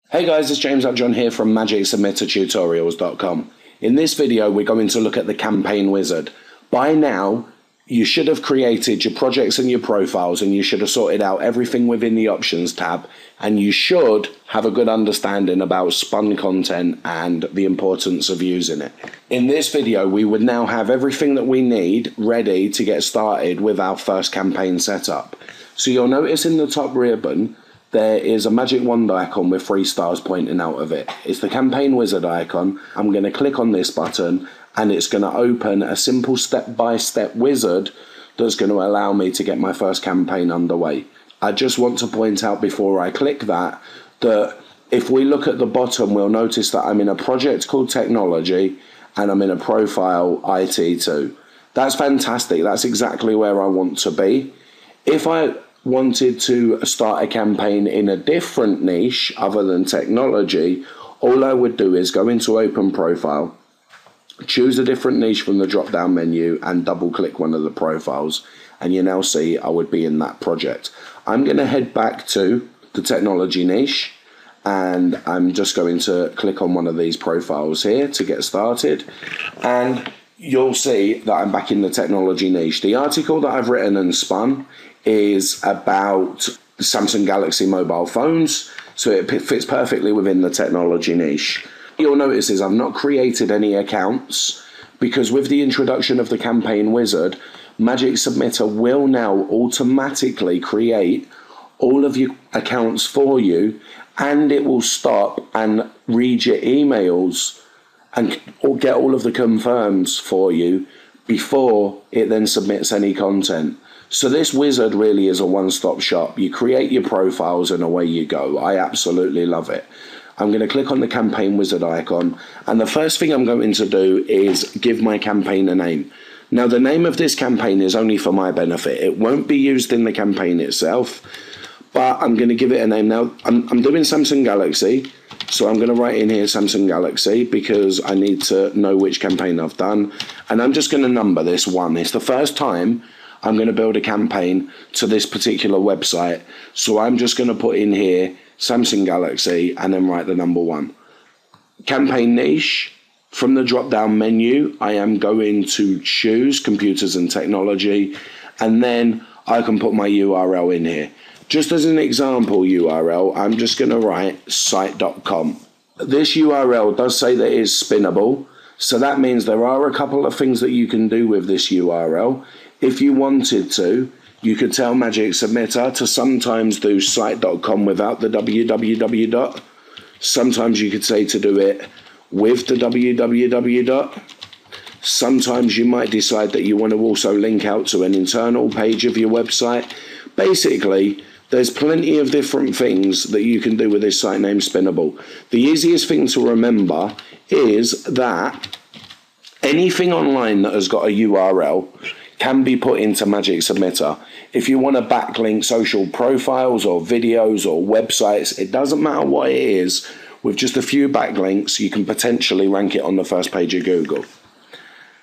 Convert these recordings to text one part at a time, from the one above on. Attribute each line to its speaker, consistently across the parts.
Speaker 1: Hey guys, it's James Upjohn here from MagicSubmitterTutorials.com. In this video, we're going to look at the campaign wizard. By now, you should have created your projects and your profiles, and you should have sorted out everything within the options tab, and you should have a good understanding about spun content and the importance of using it. In this video, we would now have everything that we need ready to get started with our first campaign setup. So you'll notice in the top ribbon, there is a magic wand icon with 3 stars pointing out of it. It's the campaign wizard icon. I'm going to click on this button and it's going to open a simple step-by-step wizard that's going to allow me to get my first campaign underway. I just want to point out before I click that if we look at the bottom, we'll notice that I'm in a project called Technology and I'm in a profile IT2. That's fantastic. That's exactly where I want to be. If I wanted to start a campaign in a different niche other than technology, all I would do is go into Open Profile, choose a different niche from the drop down menu and double click one of the profiles, and you now see I would be in that project. I'm going to head back to the technology niche and I'm just going to click on one of these profiles here to get started, and you'll see that I'm back in the technology niche. The article that I've written and spun is about Samsung Galaxy mobile phones, so it fits perfectly within the technology niche. You'll notice is I've not created any accounts because with the introduction of the campaign wizard, Magic Submitter will now automatically create all of your accounts for you, and it will stop and read your emails and get all of the confirms for you before it then submits any content. So this wizard really is a one-stop shop. You create your profiles and away you go. I absolutely love it. I'm going to click on the campaign wizard icon, and the first thing I'm going to do is give my campaign a name. Now the name of this campaign is only for my benefit. It won't be used in the campaign itself, but I'm going to give it a name. Now I'm doing Samsung Galaxy, so I'm going to write in here Samsung Galaxy because I need to know which campaign I've done, and I'm just going to number this 1. It's the first time I'm going to build a campaign to this particular website, so I'm just going to put in here Samsung Galaxy and then write the number 1. Campaign niche, from the drop down menu I am going to choose computers and technology, and then I can put my URL in here. Just as an example URL, I'm just going to write site.com. This URL does say that it is spinnable, so that means there are a couple of things that you can do with this URL. If you wanted to, you could tell Magic Submitter to sometimes do site.com without the www. Sometimes you could say to do it with the www. Sometimes you might decide that you want to also link out to an internal page of your website. Basically, there's plenty of different things that you can do with this site name Spinnable. The easiest thing to remember is that anything online that has got a URL can be put into Magic Submitter. If you want to backlink social profiles or videos or websites, it doesn't matter what it is, with just a few backlinks, you can potentially rank it on the first page of Google.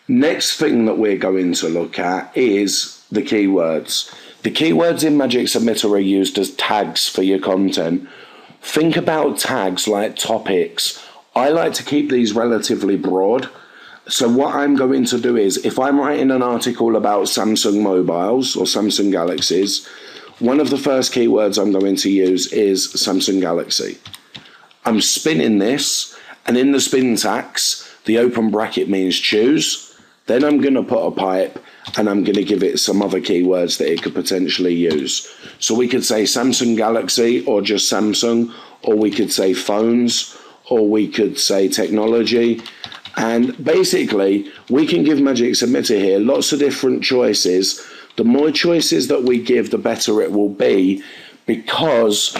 Speaker 1: Next thing that we're going to look at is the keywords. The keywords in Magic Submitter are used as tags for your content. Think about tags like topics. I like to keep these relatively broad. So what I'm going to do is, if I'm writing an article about Samsung mobiles or Samsung Galaxies, one of the first keywords I'm going to use is Samsung Galaxy. I'm spinning this, and in the spin tax, the open bracket means choose. Then I'm going to put a pipe, and I'm going to give it some other keywords that it could potentially use. So we could say Samsung Galaxy, or just Samsung, or we could say phones, or we could say technology. And basically, we can give Magic Submitter here lots of different choices. The more choices that we give, the better it will be, because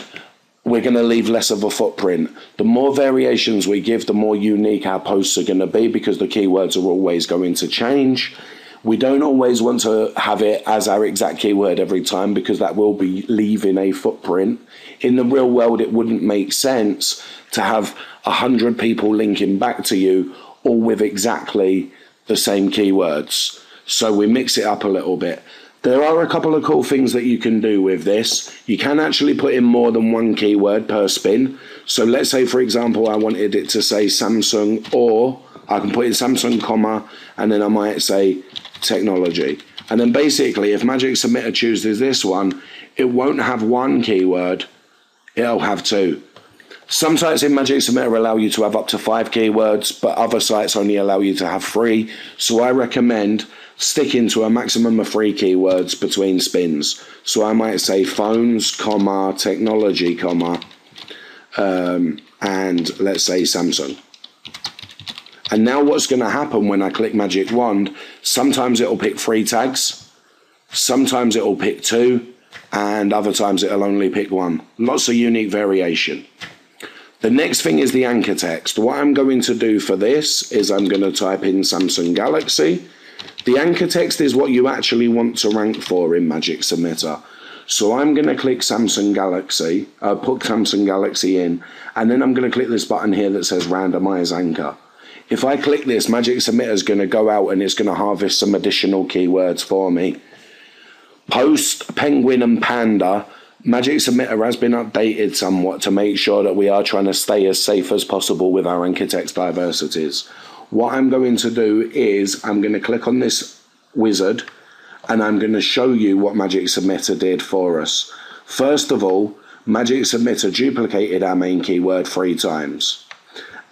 Speaker 1: we're going to leave less of a footprint. The more variations we give, the more unique our posts are going to be, because the keywords are always going to change. We don't always want to have it as our exact keyword every time, because that will be leaving a footprint. In the real world, it wouldn't make sense to have 100 people linking back to you all with exactly the same keywords. So we mix it up a little bit. There are a couple of cool things that you can do with this. You can actually put in more than one keyword per spin. So let's say, for example, I wanted it to say Samsung, or I can put in Samsung, comma, and then I might say technology. And then basically, if Magic Submitter chooses this one, it won't have one keyword, it'll have two. Some sites in Magic Submitter allow you to have up to 5 keywords, but other sites only allow you to have 3. So I recommend sticking to a maximum of 3 keywords between spins. So I might say phones, comma, technology, comma, and let's say Samsung. And now what's going to happen when I click Magic Wand, sometimes it'll pick 3 tags, sometimes it'll pick 2, and other times it'll only pick 1. Lots of unique variation. The next thing is the anchor text. What I'm going to do for this is I'm going to type in Samsung Galaxy. The anchor text is what you actually want to rank for in Magic Submitter. So I'm going to click Samsung Galaxy, put Samsung Galaxy in, and then I'm going to click this button here that says Randomize Anchor. If I click this, Magic Submitter is going to go out and it's going to harvest some additional keywords for me. Post, penguin and panda, Magic Submitter has been updated somewhat to make sure that we are trying to stay as safe as possible with our anchor text diversities. What I'm going to do is I'm going to click on this wizard and I'm going to show you what Magic Submitter did for us. First of all, Magic Submitter duplicated our main keyword 3 times.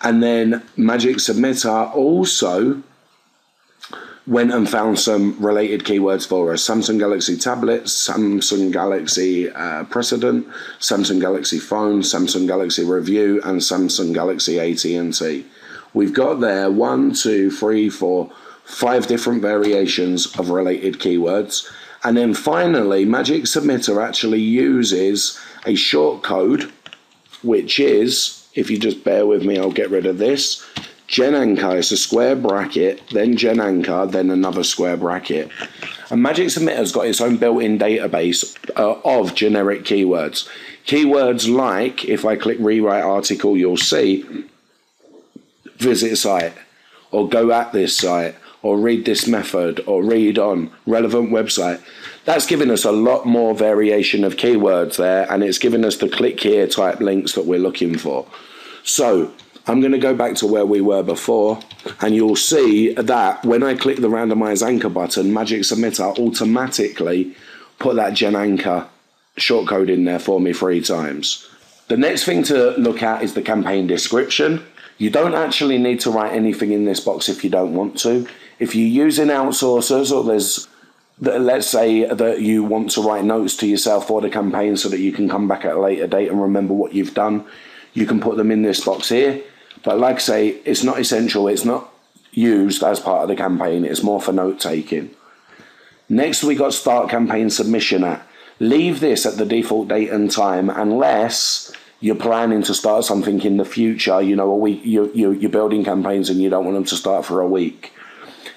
Speaker 1: And then Magic Submitter also went and found some related keywords for us. Samsung Galaxy Tablet, Samsung Galaxy Precedent, Samsung Galaxy Phone, Samsung Galaxy Review, and Samsung Galaxy AT&T. We've got there 1, 2, 3, 4, 5 different variations of related keywords. And then finally, Magic Submitter actually uses a short code, which is, if you just bear with me, I'll get rid of this. Gen Anchor is a square bracket, then Gen Anchor, then another square bracket. And Magic Submitter's got its own built-in database of generic keywords. Keywords like, if I click Rewrite Article, you'll see, visit site, or go at this site, or read this method, or read on, relevant website. That's giving us a lot more variation of keywords there, and it's giving us the click here type links that we're looking for. So I'm going to go back to where we were before, and you'll see that when I click the Randomize Anchor button, Magic Submitter automatically put that Gen Anchor shortcode in there for me 3 times. The next thing to look at is the campaign description. You don't actually need to write anything in this box if you don't want to. If you're using outsourcers, or let's say that you want to write notes to yourself for the campaign so that you can come back at a later date and remember what you've done, you can put them in this box here. But like I say, it's not essential. It's not used as part of the campaign. It's more for note taking. Next, we got Start Campaign Submission At. Leave this at the default date and time unless you're planning to start something in the future, you know, a week, you're building campaigns and you don't want them to start for a week.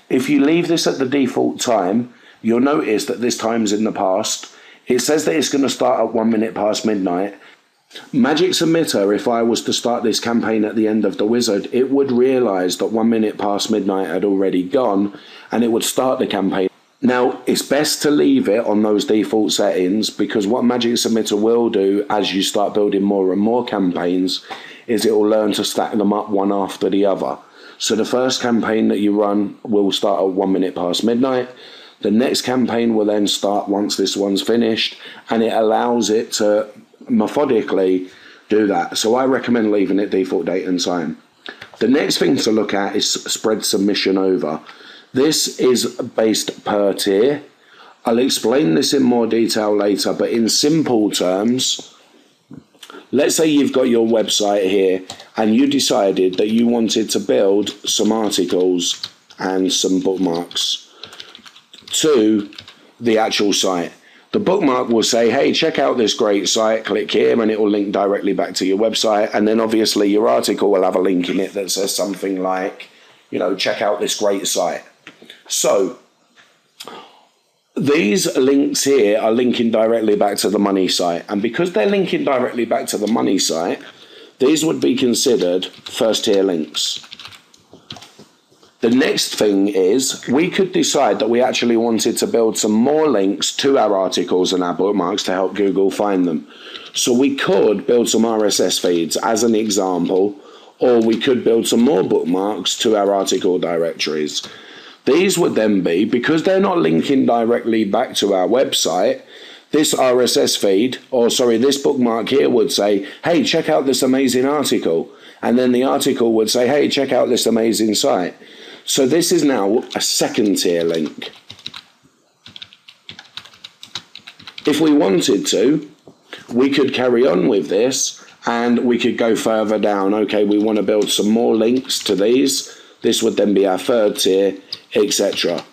Speaker 1: If you leave this at the default time, you'll notice that this time's in the past. It says that it's going to start at 1 minute past midnight. Magic Submitter, if I was to start this campaign at the end of the wizard, it would realise that 1 minute past midnight had already gone and it would start the campaign. Now, it's best to leave it on those default settings, because what Magic Submitter will do as you start building more and more campaigns is it will learn to stack them up one after the other. So the first campaign that you run will start at 1 minute past midnight. The next campaign will then start once this one's finished, and it allows it to methodically do that. So I recommend leaving it default date and time. The next thing to look at is spread submission over. This is based per tier. I'll explain this in more detail later, but in simple terms, let's say you've got your website here and you decided that you wanted to build some articles and some bookmarks to the actual site. The bookmark will say, hey, check out this great site, click here, and it will link directly back to your website. And then obviously your article will have a link in it that says something like, you know, check out this great site. So these links here are linking directly back to the money site. And because they're linking directly back to the money site, these would be considered first tier links. The next thing is we could decide that we actually wanted to build some more links to our articles and our bookmarks to help Google find them. So we could build some RSS feeds as an example, or we could build some more bookmarks to our article directories. These would then be, because they're not linking directly back to our website, this RSS feed, or sorry, this bookmark here would say, hey, check out this amazing article. And then the article would say, hey, check out this amazing site. So this is now a second tier link. If we wanted to, we could carry on with this and we could go further down. Okay, we want to build some more links to these. This would then be our third tier, etc.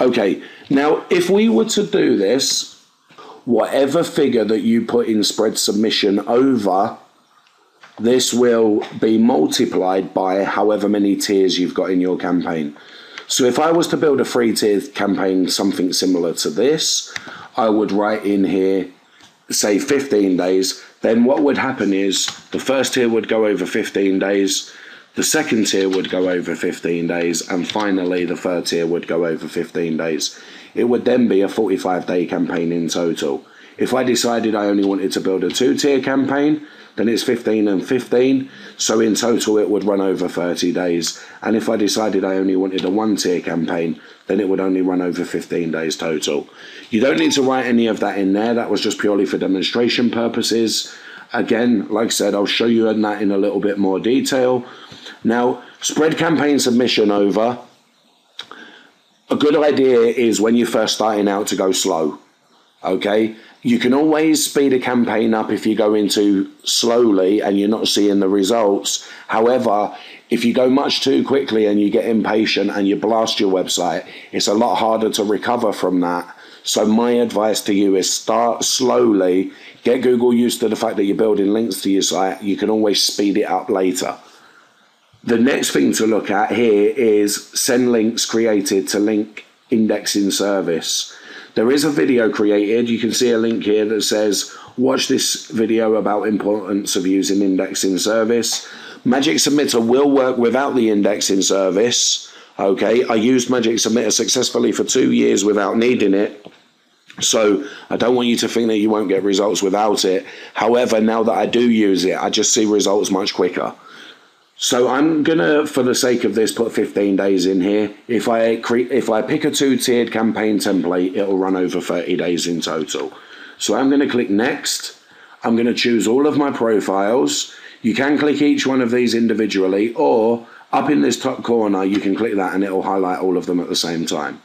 Speaker 1: Okay, now if we were to do this, whatever figure that you put in spread submission over, this will be multiplied by however many tiers you've got in your campaign. So if I was to build a 3-tier campaign, something similar to this, I would write in here, say 15 days. Then what would happen is the first tier would go over 15 days, the second tier would go over 15 days, and finally the third tier would go over 15 days. It would then be a 45-day campaign in total. If I decided I only wanted to build a 2-tier campaign, then it's 15 and 15, so in total it would run over 30 days. And if I decided I only wanted a 1-tier campaign, then it would only run over 15 days total. You don't need to write any of that in there, that was just purely for demonstration purposes. Again, like I said, I'll show you that in a little bit more detail. Now, spread campaign submission over. A good idea is when you're first starting out to go slow, okay? You can always speed a campaign up if you go into slowly and you're not seeing the results. However, if you go much too quickly and you get impatient and you blast your website, it's a lot harder to recover from that. So my advice to you is start slowly, get Google used to the fact that you're building links to your site. You can always speed it up later. The next thing to look at here is send links created to link indexing service. There is a video created. You can see a link here that says, watch this video about importance of using indexing service. Magic Submitter will work without the indexing service. Okay, I used Magic Submitter successfully for 2 years without needing it. So I don't want you to think that you won't get results without it. However, now that I do use it, I just see results much quicker. So I'm going to, for the sake of this, put 15 days in here. If I pick a 2-tiered campaign template, it'll run over 30 days in total. So I'm going to click Next. I'm going to choose all of my profiles. You can click each one of these individually, or up in this top corner, you can click that and it'll highlight all of them at the same time.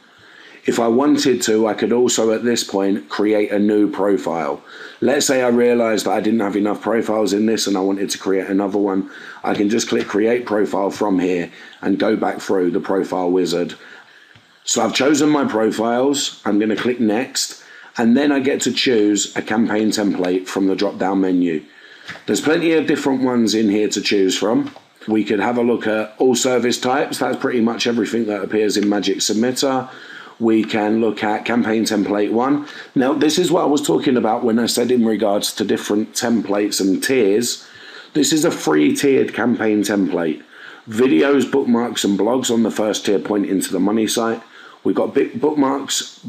Speaker 1: If I wanted to, I could also at this point create a new profile. Let's say I realized that I didn't have enough profiles in this and I wanted to create another one. I can just click Create Profile from here and go back through the profile wizard. So I've chosen my profiles. I'm going to click Next, and then I get to choose a campaign template from the drop-down menu. There's plenty of different ones in here to choose from. We could have a look at all service types. That's pretty much everything that appears in Magic Submitter. We can look at campaign template 1. Now, this is what I was talking about when I said in regards to different templates and tiers. This is a 3-tiered campaign template. Videos, bookmarks, and blogs on the first tier pointing to the money site. We've got bookmarks,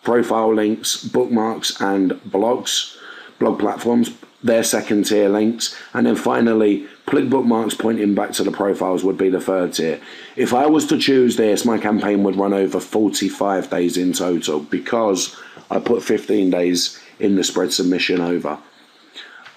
Speaker 1: profile links, bookmarks, and blogs, blog platforms. They're second tier links. And then finally, click bookmarks pointing back to the profiles would be the third tier. If I was to choose this, my campaign would run over 45 days in total because I put 15 days in the spread submission over.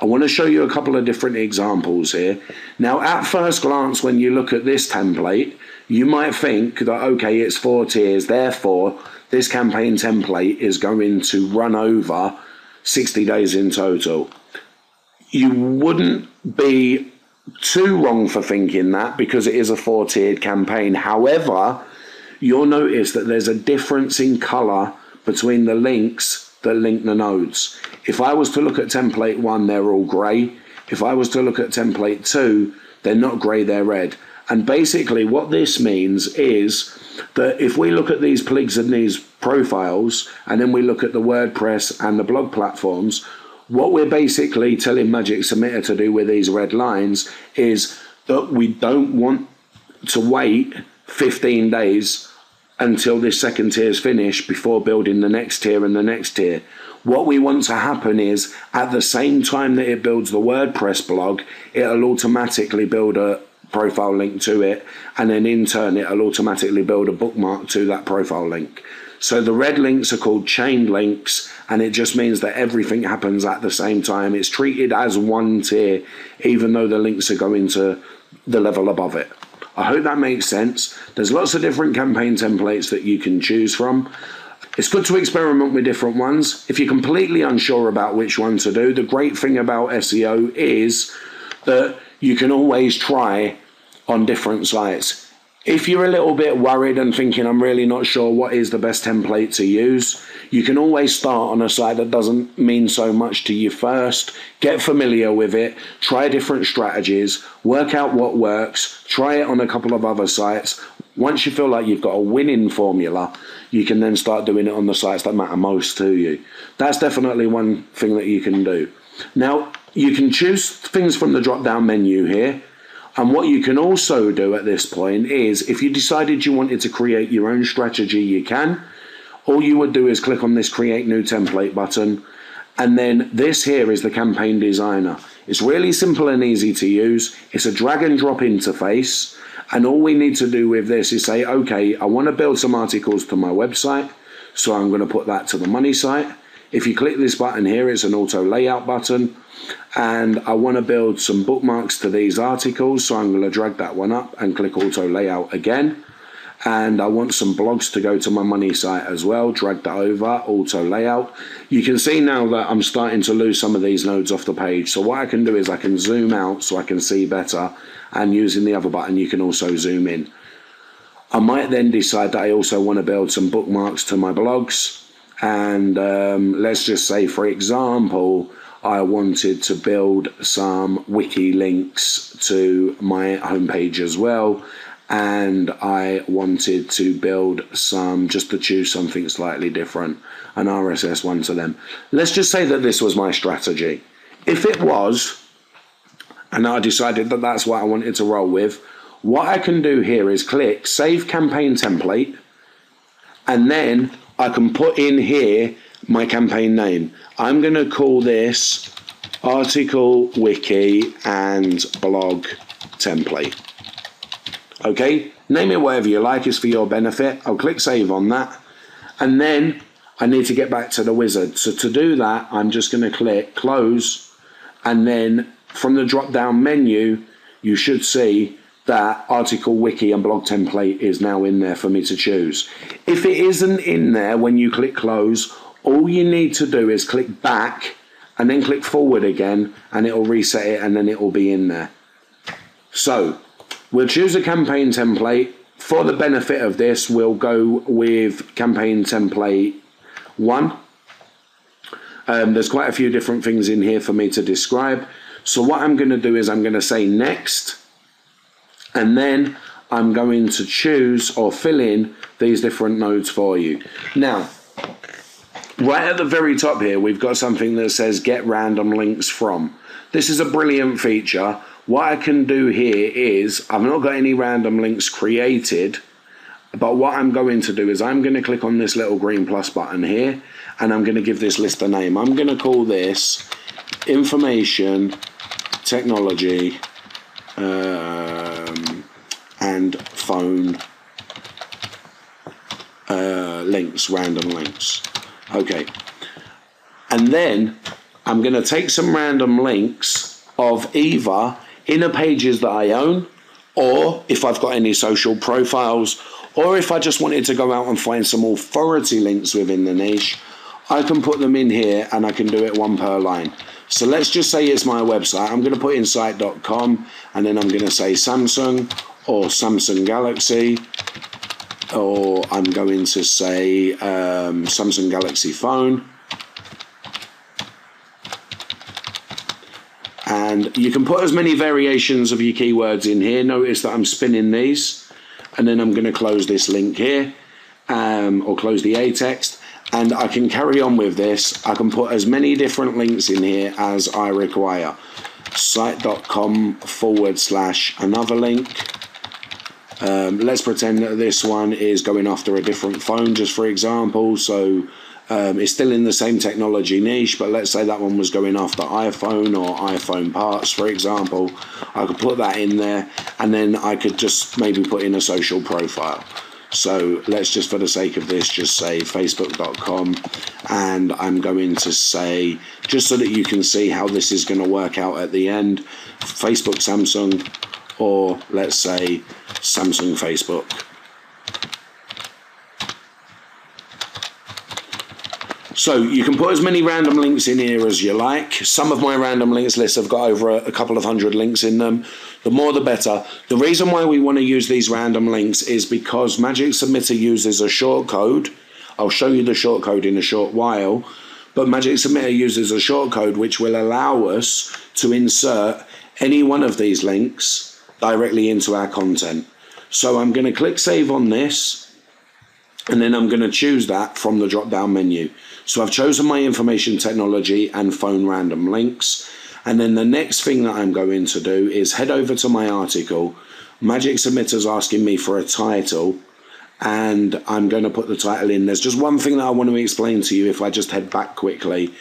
Speaker 1: I want to show you a couple of different examples here. Now, at first glance, when you look at this template, you might think that, okay, it's 4 tiers, therefore this campaign template is going to run over 60 days in total. You wouldn't be too wrong for thinking that because it is a 4-tiered campaign. However, you'll notice that there's a difference in color between the links that link the nodes. If I was to look at template 1, they're all gray. If I was to look at template 2, they're not gray, they're red. And basically what this means is that if we look at these pligs and these profiles, and then we look at the WordPress and the blog platforms, what we're basically telling Magic Submitter to do with these red lines is that we don't want to wait 15 days until this second tier is finished before building the next tier and the next tier. What we want to happen is at the same time that it builds the WordPress blog, it'll automatically build a profile link to it, and then in turn it'll automatically build a bookmark to that profile link. So the red links are called chained links, and it just means that everything happens at the same time. It's treated as one tier, even though the links are going to the level above it. I hope that makes sense. There's lots of different campaign templates that you can choose from. It's good to experiment with different ones. If you're completely unsure about which one to do, the great thing about SEO is that you can always try on different sites. If you're a little bit worried and thinking, I'm really not sure what is the best template to use, you can always start on a site that doesn't mean so much to you first. Get familiar with it, try different strategies, work out what works, try it on a couple of other sites. Once you feel like you've got a winning formula, you can then start doing it on the sites that matter most to you. That's definitely one thing that you can do. Now, you can choose things from the drop-down menu here. And what you can also do at this point is, if you decided you wanted to create your own strategy, you can. All you would do is click on this Create New Template button. And then this here is the Campaign Designer. It's really simple and easy to use. It's a drag and drop interface. And all we need to do with this is say, okay, I want to build some articles to my website. So I'm going to put that to the money site. If you click this button here, it's an auto layout button. And I want to build some bookmarks to these articles, so I'm going to drag that one up and click auto layout again. And I want some blogs to go to my money site as well, drag that over, auto layout. You can see now that I'm starting to lose some of these nodes off the page. So what I can do is I can zoom out so I can see better, and using the other button you can also zoom in. I might then decide that I also want to build some bookmarks to my blogs, and let's just say, for example, I wanted to build some wiki links to my homepage as well, and I wanted to build some, just to choose something slightly different, an RSS one to them. Let's just say that this was my strategy. If it was, and I decided that that's what I wanted to roll with, what I can do here is click Save Campaign Template, and then I can put in here my campaign name. I'm going to call this Article, Wiki and Blog Template. Okay, name it whatever you like, it's for your benefit. I'll click Save on that, and then I need to get back to the wizard. So to do that, I'm just going to click Close, and then from the drop down menu you should see that Article, Wiki and Blog Template is now in there for me to choose. If it isn't in there when you click Close, all you need to do is click back and then click forward again, and it will reset it, and then it will be in there. So we'll choose a campaign template. For the benefit of this, we'll go with campaign template 1. There's quite a few different things in here for me to describe. So what I'm going to do is I'm going to say next, and then I'm going to choose or fill in these different nodes for you. Now, right at the very top here, we've got something that says get random links from. This is a brilliant feature. What I can do here is, I've not got any random links created, but what I'm going to do is I'm going to click on this little green plus button here, and I'm going to give this list a name. I'm going to call this Information Technology and Phone links, random links. Okay, and then I'm going to take some random links of either inner pages that I own, or if I've got any social profiles, or if I just wanted to go out and find some authority links within the niche, I can put them in here, and I can do it one per line. So let's just say it's my website. I'm going to put in site.com, and then I'm going to say Samsung or Samsung Galaxy, or I'm going to say Samsung Galaxy phone. And you can put as many variations of your keywords in here. Notice that I'm spinning these, and then I'm going to close this link here, or close the A text, and I can carry on with this. I can put as many different links in here as I require. Site.com / another link, Let's pretend that this one is going after a different phone, just for example. So it's still in the same technology niche, but let's say that one was going after iPhone or iPhone parts, for example. I could put that in there, and then I could just maybe put in a social profile. So let's just, for the sake of this, just say facebook.com, and I'm going to say, just so that you can see how this is going to work out at the end, Facebook Samsung, or let's say Samsung Facebook. So you can put as many random links in here as you like. Some of my random links lists have got over a couple of hundred links in them. The more the better. The reason why we want to use these random links is because Magic Submitter uses a shortcode. I'll show you the shortcode in a short while. But Magic Submitter uses a shortcode which will allow us to insert any one of these links directly into our content. So I'm going to click save on this, and then I'm going to choose that from the drop down menu. So I've chosen my information technology and phone random links. And then the next thing that I'm going to do is head over to my article. Magic Submitter's asking me for a title, and I'm going to put the title in. There's just one thing that I want to explain to you if I just head back quickly.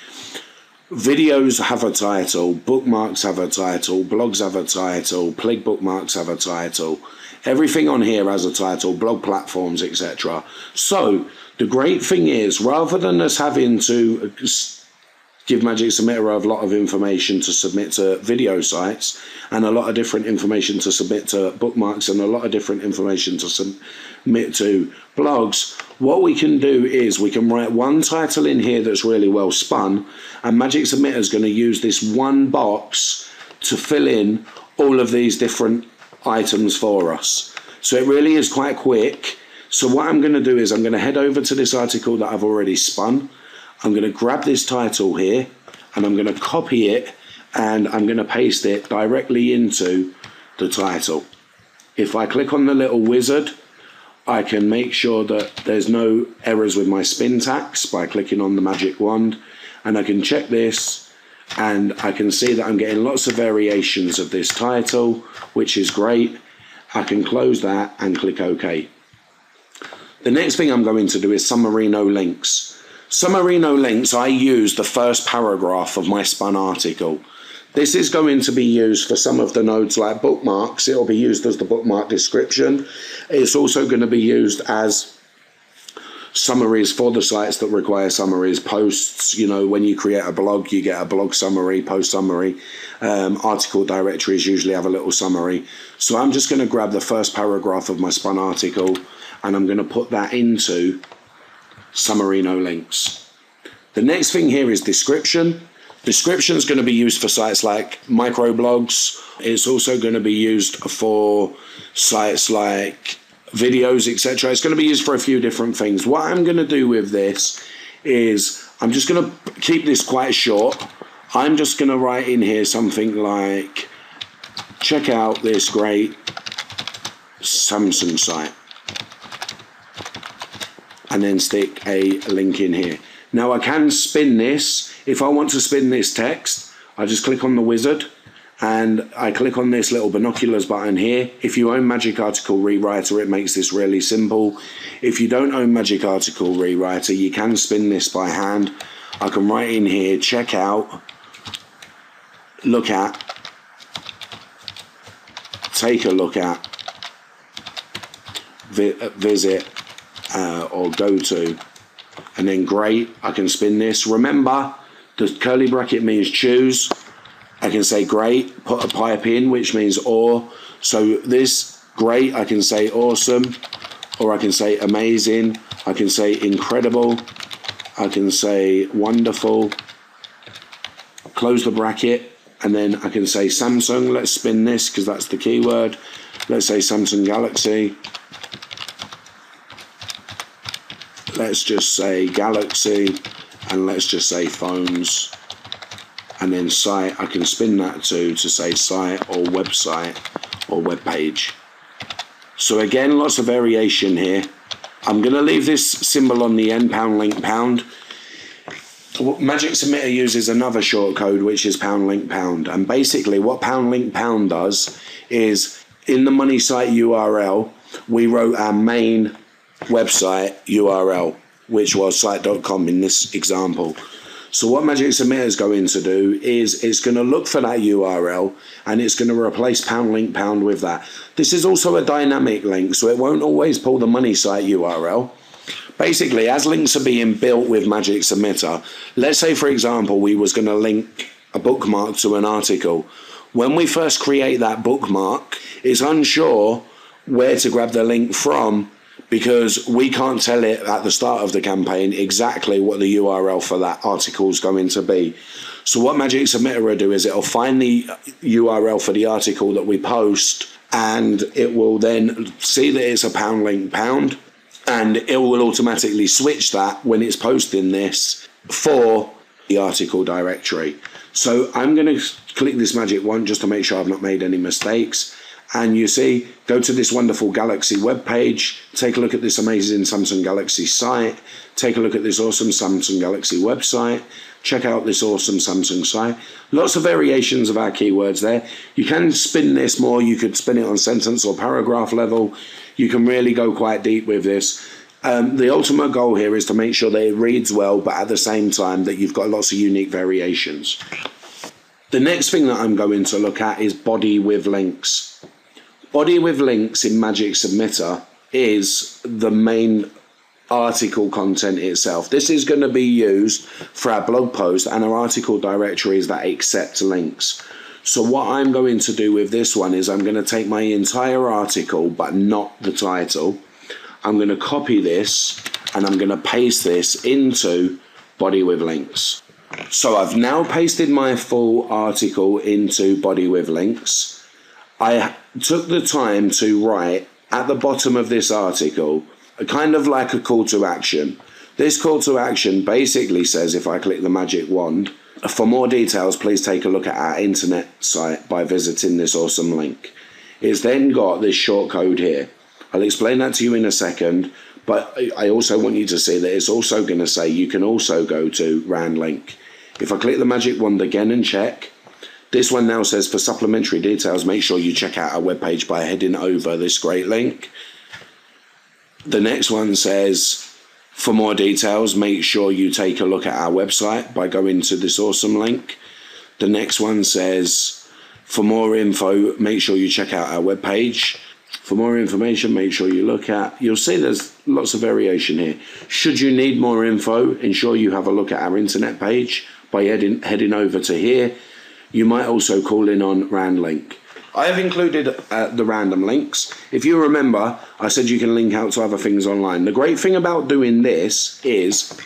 Speaker 1: Videos have a title, bookmarks have a title, blogs have a title, Plig bookmarks have a title. Everything on here has a title, blog platforms, etc. So the great thing is, rather than us having to give Magic Submitter a lot of information to submit to video sites, and a lot of different information to submit to bookmarks, and a lot of different information to submit to blogs, what we can do is we can write one title in here that's really well spun, and Magic Submitter is going to use this one box to fill in all of these different items for us. So it really is quite quick. So what I'm going to do is I'm going to head over to this article that I've already spun. I'm going to grab this title here, and I'm going to copy it, and I'm going to paste it directly into the title. If I click on the little wizard, I can make sure that there's no errors with my syntax by clicking on the magic wand, and I can check this, and I can see that I'm getting lots of variations of this title, which is great. I can close that and click OK. The next thing I'm going to do is summary no links. Summary no links, I use the first paragraph of my spun article. This is going to be used for some of the nodes like bookmarks. It'll be used as the bookmark description. It's also going to be used as summaries for the sites that require summaries, posts. You know, when you create a blog, you get a blog summary, post summary. Article directories usually have a little summary. So I'm just going to grab the first paragraph of my spun article, and I'm going to put that into summary no links. The next thing here is description. Description is going to be used for sites like microblogs. It's also going to be used for sites like videos, etc. It's going to be used for a few different things. What I'm going to do with this is I'm just going to keep this quite short. I'm just going to write in here something like, check out this great Samsung site, and then stick a link in here. Now I can spin this. If I want to spin this text, I just click on the wizard, and I click on this little binoculars button here. If you own Magic Article Rewriter, it makes this really simple. If you don't own Magic Article Rewriter, you can spin this by hand. I can write in here, check out, look at, take a look at, visit, or go to, and then great. I can spin this. Remember, the curly bracket means choose. I can say great, put a pipe in, which means or. So this great, I can say awesome, or I can say amazing, I can say incredible, I can say wonderful, close the bracket, and then I can say Samsung. Let's spin this because that's the keyword. Let's say Samsung Galaxy. Let's just say Galaxy, and let's just say phones, and then site. I can spin that to say site or website or web page. So again, lots of variation here. I'm going to leave this symbol on the end, pound link pound. Magic Submitter uses another shortcode, which is pound link pound, and basically what pound link pound does is in the money site URL, we wrote our main website URL, which was site.com in this example. So what Magic Submitter is going to do is it's going to look for that URL and it's going to replace pound link pound with that. This is also a dynamic link, so it won't always pull the money site URL. Basically, as links are being built with Magic Submitter, let's say, for example, we was going to link a bookmark to an article. When we first create that bookmark, it's unsure where to grab the link from, because we can't tell it at the start of the campaign exactly what the URL for that article is going to be. So what Magic Submitter will do is it'll find the URL for the article that we post, and it will then see that it's a pound link pound, and it will automatically switch that when it's posting this for the article directory. So I'm going to click this magic wand just to make sure I've not made any mistakes. And you see, go to this wonderful Galaxy web page, take a look at this amazing Samsung Galaxy site, take a look at this awesome Samsung Galaxy website, check out this awesome Samsung site. Lots of variations of our keywords there. You can spin this more, you could spin it on sentence or paragraph level. You can really go quite deep with this. The ultimate goal here is to make sure that it reads well, but at the same time that you've got lots of unique variations. The next thing that I'm going to look at is body with links. Body with links in Magic Submitter is the main article content itself. This is going to be used for our blog post and our article directories that accept links. So what I'm going to do with this one is I'm going to take my entire article, but not the title. I'm going to copy this and I'm going to paste this into body with links. So I've now pasted my full article into body with links. I took the time to write at the bottom of this article kind of like a call to action. This call to action basically says, if I click the magic wand, for more details, please take a look at our internet site by visiting this awesome link. It's then got this short code here. I'll explain that to you in a second, but I also want you to see that it's also going to say you can also go to Randlink. If I click the magic wand again and check, this one now says for supplementary details, make sure you check out our webpage by heading over this great link. The next one says, for more details, make sure you take a look at our website by going to this awesome link. The next one says, for more info, make sure you check out our webpage. For more information, make sure you look at, you'll see there's lots of variation here. Should you need more info, ensure you have a look at our internet page by heading over to here. You might also call in on Randlink. I have included the random links. If you remember, I said you can link out to other things online. The great thing about doing this is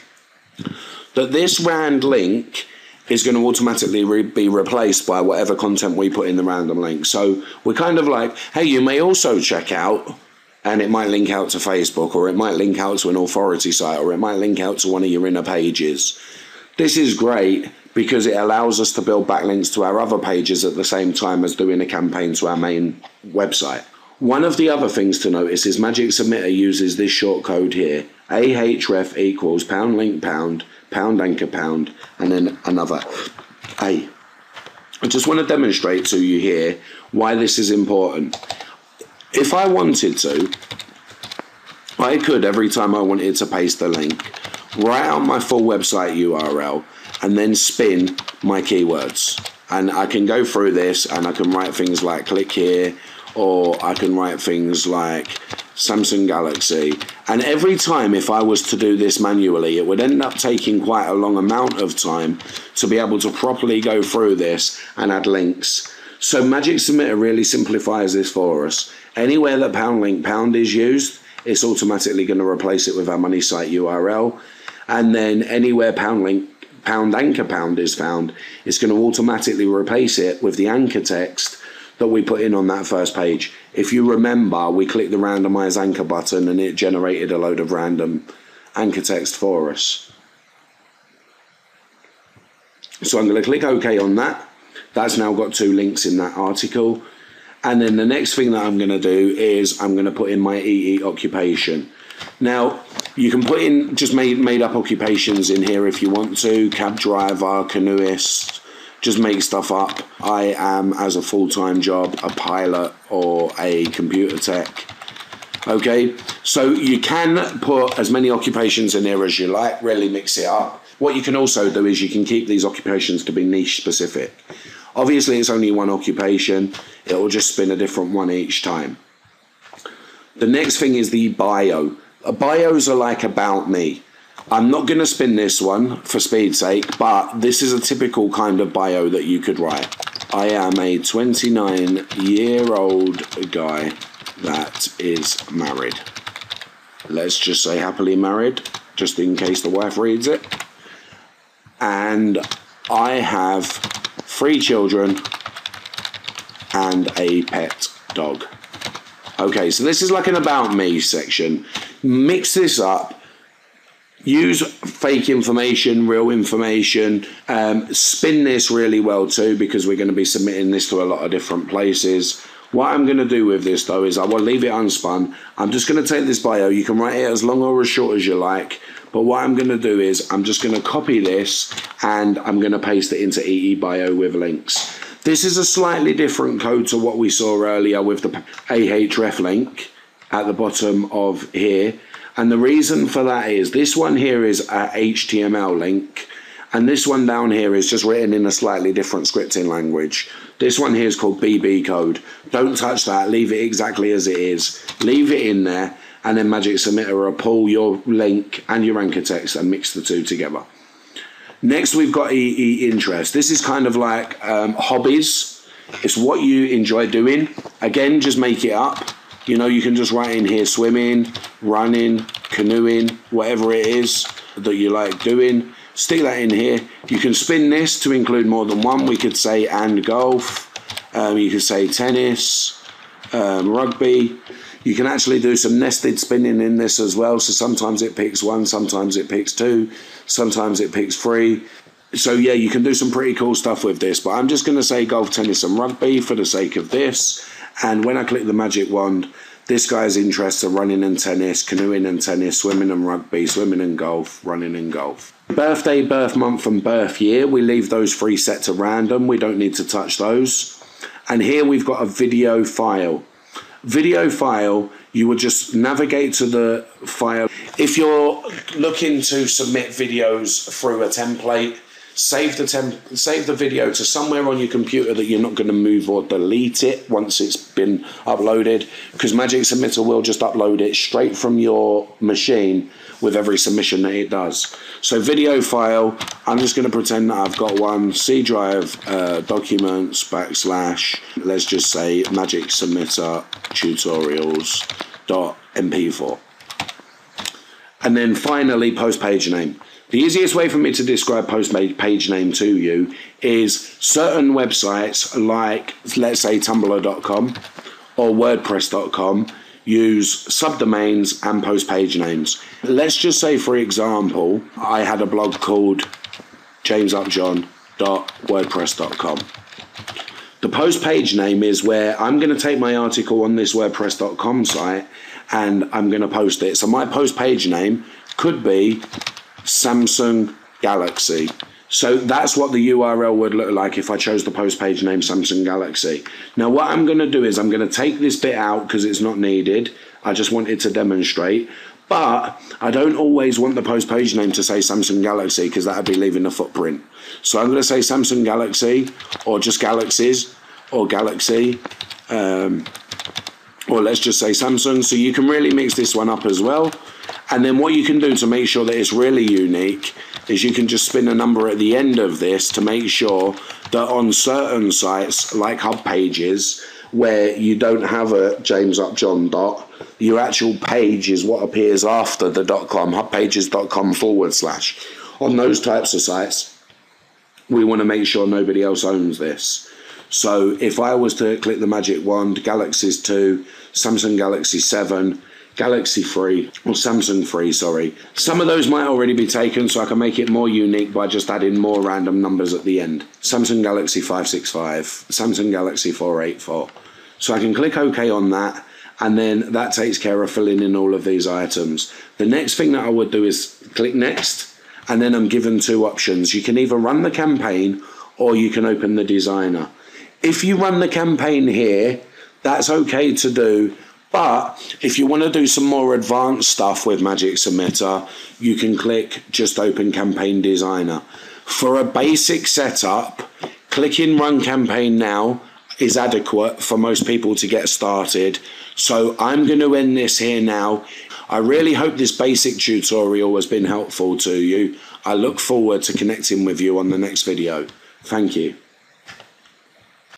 Speaker 1: that this rand link is going to automatically be replaced by whatever content we put in the random link. So we're kind of like, hey, you may also check out, and it might link out to Facebook, or it might link out to an authority site, or it might link out to one of your inner pages. This is great because it allows us to build backlinks to our other pages at the same time as doing a campaign to our main website. One of the other things to notice is Magic Submitter uses this short code here, ahref equals pound link pound, pound anchor pound, and then another A. I just want to demonstrate to you here why this is important. If I wanted to, I could, every time I wanted to paste the link, write out my full website URL and then spin my keywords. And I can go through this and I can write things like click here, or I can write things like Samsung Galaxy. And every time if I was to do this manually, it would end up taking quite a long amount of time to be able to properly go through this and add links. So Magic Submitter really simplifies this for us. Anywhere that pound link pound is used, it's automatically going to replace it with our money site URL. And then anywhere pound link pound anchor pound is found, it's going to automatically replace it with the anchor text that we put in on that first page. If you remember, we clicked the randomize anchor button and it generated a load of random anchor text for us. So I'm going to click OK on that. That's now got 2 links in that article. And then the next thing that I'm going to do is I'm going to put in my EE occupation. Now, you can put in just made up occupations in here if you want to. Cab driver, canoeist, just make stuff up. I am, as a full-time job, a pilot or a computer tech. Okay, so you can put as many occupations in here as you like, really mix it up. What you can also do is you can keep these occupations to be niche specific. Obviously, it's only one occupation. It will just spin a different one each time. The next thing is the bio. Bios are like about me. I'm not going to spin this one for speed's sake, but this is a typical kind of bio that you could write. I am a 29-year-old guy that is married. Let's just say happily married, just in case the wife reads it. And I have 3 children and a pet dog. Okay, so this is like an about me section. Mix this up. Use fake information, real information. Spin this really well too, because we're going to be submitting this to a lot of different places. What I'm going to do with this though is I will leave it unspun. I'm just going to take this bio. You can write it as long or as short as you like. But what I'm going to do is I'm just going to copy this and I'm going to paste it into EE Bio with links. This is a slightly different code to what we saw earlier with the Ahref link at the bottom of here. And the reason for that is this one here is a HTML link, and this one down here is just written in a slightly different scripting language. This one here is called BB code. Don't touch that, leave it exactly as it is. Leave it in there, and then Magic Submitter will pull your link and your anchor text and mix the two together. Next, we've got EE interest. This is kind of like hobbies. It's what you enjoy doing. Again, just make it up. You know, you can just write in here swimming, running, canoeing, whatever it is that you like doing. Stick that in here. You can spin this to include more than one. We could say and golf. You could say tennis, rugby. You can actually do some nested spinning in this as well. So sometimes it picks 1, sometimes it picks 2, sometimes it picks 3. So yeah, you can do some pretty cool stuff with this. But I'm just going to say golf, tennis and rugby for the sake of this. And when I click the magic wand, this guy's interests are running and tennis, canoeing and tennis, swimming and rugby, swimming and golf, running and golf. Birthday, birth month and birth year, we leave those 3 set to random. We don't need to touch those. And here we've got a video file. Video file, you would just navigate to the file. If you're looking to submit videos through a template, save the video to somewhere on your computer that you're not going to move or delete it once it's been uploaded, because Magic Submitter will just upload it straight from your machine with every submission that it does. So video file, I'm just going to pretend that I've got one, C drive, documents, / let's just say Magic Submitter tutorials.mp4. And then finally, post page name. The easiest way for me to describe post page name to you is certain websites like, let's say, tumblr.com or wordpress.com use subdomains and post page names. Let's just say, for example, I had a blog called jamesupjohn.wordpress.com. The post page name is where I'm going to take my article on this wordpress.com site and I'm going to post it. So my post page name could be Samsung Galaxy. So that's what the URL would look like if I chose the post page name Samsung Galaxy. Now what I'm going to do is I'm going to take this bit out because it's not needed. I just wanted to demonstrate. But I don't always want the post page name to say Samsung Galaxy because that would be leaving a footprint. So I'm going to say Samsung Galaxy, or just Galaxies, or Galaxy, or let's just say Samsung. So you can really mix this one up as well. And then what you can do to make sure that it's really unique is you can just spin a number at the end of this to make sure that on certain sites like hub pages where you don't have a James Upjohn dot, your actual page is what appears after the .com, hubpages.com/. On those types of sites, we want to make sure nobody else owns this. So if I was to click the magic wand, Galaxies 2, Samsung Galaxy 7, Galaxy 3, or Samsung 3, sorry. Some of those might already be taken, so I can make it more unique by just adding more random numbers at the end. Samsung Galaxy 565, Samsung Galaxy 484. So I can click OK on that, and then that takes care of filling in all of these items. The next thing that I would do is click Next, and then I'm given 2 options. You can either run the campaign, or you can open the designer. If you run the campaign here, that's okay to do, But if you want to do some more advanced stuff with Magic Submitter, you can click just open Campaign Designer. For a basic setup, clicking Run Campaign Now is adequate for most people to get started. So I'm going to end this here now. I really hope this basic tutorial has been helpful to you. I look forward to connecting with you on the next video. Thank you.